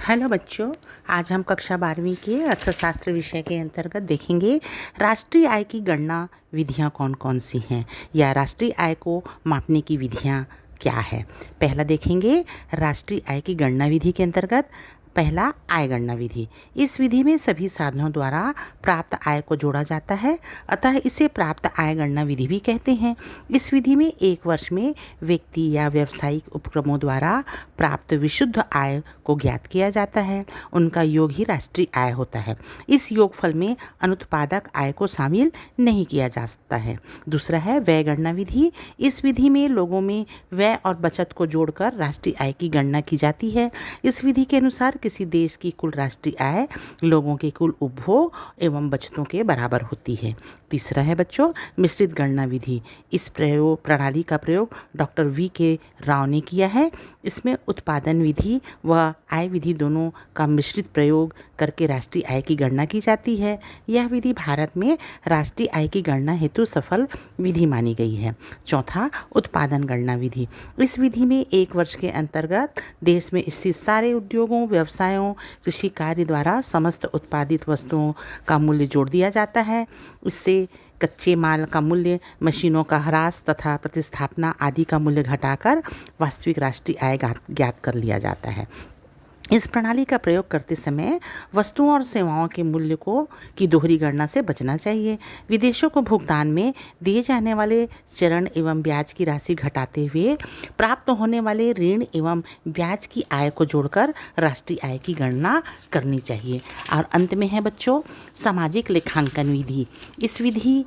Hello बच्चों, आज हम कक्षा 12वीं के अर्थशास्त्र विषय के अंतर्गत देखेंगे राष्ट्रीय आय की गणना विधियां कौन कौन सी हैं या राष्ट्रीय आय को मापने की विधियां क्या है। पहला देखेंगे राष्ट्रीय आय की गणना विधि के अंतर्गत पहला आय गणना विधि। इस विधि में सभी साधनों द्वारा प्राप्त आय को जोड़ा जाता है, अतः इसे प्राप्त आय गणना विधि भी कहते हैं। इस विधि में एक वर्ष में व्यक्ति या व्यावसायिक उपक्रमों द्वारा प्राप्त विशुद्ध आय को ज्ञात किया जाता है, उनका योग ही राष्ट्रीय आय होता है। इस योगफल में अनुत्पादक आय को शामिल नहीं किया जा सकता है। दूसरा है व्यय गणना विधि। इस विधि में लोगों में व्यय और बचत को जोड़कर राष्ट्रीय आय की गणना की जाती है। इस विधि के अनुसार किसी देश की कुल राष्ट्रीय आय लोगों के कुल उपभोग एवं बचतों के बराबर होती है। तीसरा है बच्चों मिश्रित गणना विधि। इस प्रणाली का प्रयोग डॉक्टर V.K. राव ने किया है। इसमें उत्पादन विधि व आय विधि दोनों का मिश्रित प्रयोग करके राष्ट्रीय आय की गणना की जाती है। यह विधि भारत में राष्ट्रीय आय की गणना हेतु सफल विधि मानी गई है। चौथा उत्पादन गणना विधि। इस विधि में एक वर्ष के अंतर्गत देश में स्थित सारे उद्योगों, व्यवसायों, कृषि कार्य द्वारा समस्त उत्पादित वस्तुओं का मूल्य जोड़ दिया जाता है। इससे कच्चे माल का मूल्य, मशीनों का ह्रास तथा प्रतिस्थापना आदि का मूल्य घटाकर वास्तविक राष्ट्रीय आय ज्ञात कर लिया जाता है। इस प्रणाली का प्रयोग करते समय वस्तुओं और सेवाओं के मूल्य की दोहरी गणना से बचना चाहिए। विदेशों को भुगतान में दिए जाने वाले चरण एवं ब्याज की राशि घटाते हुए प्राप्त होने वाले ऋण एवं ब्याज की आय को जोड़कर राष्ट्रीय आय की गणना करनी चाहिए। और अंत में है बच्चों सामाजिक लेखांकन विधि। इस विधि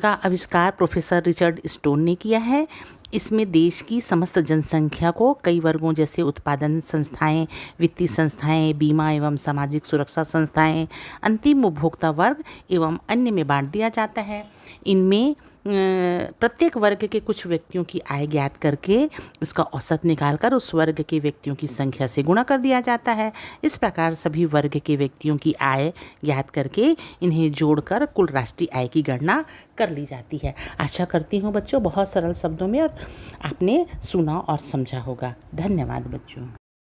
का आविष्कार प्रोफेसर रिचर्ड स्टोन ने किया है। इसमें देश की समस्त जनसंख्या को कई वर्गों जैसे उत्पादन संस्थाएं, वित्तीय संस्थाएं, बीमा एवं सामाजिक सुरक्षा संस्थाएं, अंतिम उपभोक्ता वर्ग एवं अन्य में बांट दिया जाता है। इनमें प्रत्येक वर्ग के कुछ व्यक्तियों की आय ज्ञात करके उसका औसत निकालकर उस वर्ग के व्यक्तियों की संख्या से गुणा कर दिया जाता है। इस प्रकार सभी वर्ग के व्यक्तियों की आय ज्ञात करके इन्हें जोड़कर कुल राष्ट्रीय आय की गणना कर ली जाती है। आशा करती हूँ बच्चों बहुत सरल शब्दों में और आपने सुना और समझा होगा। धन्यवाद बच्चों।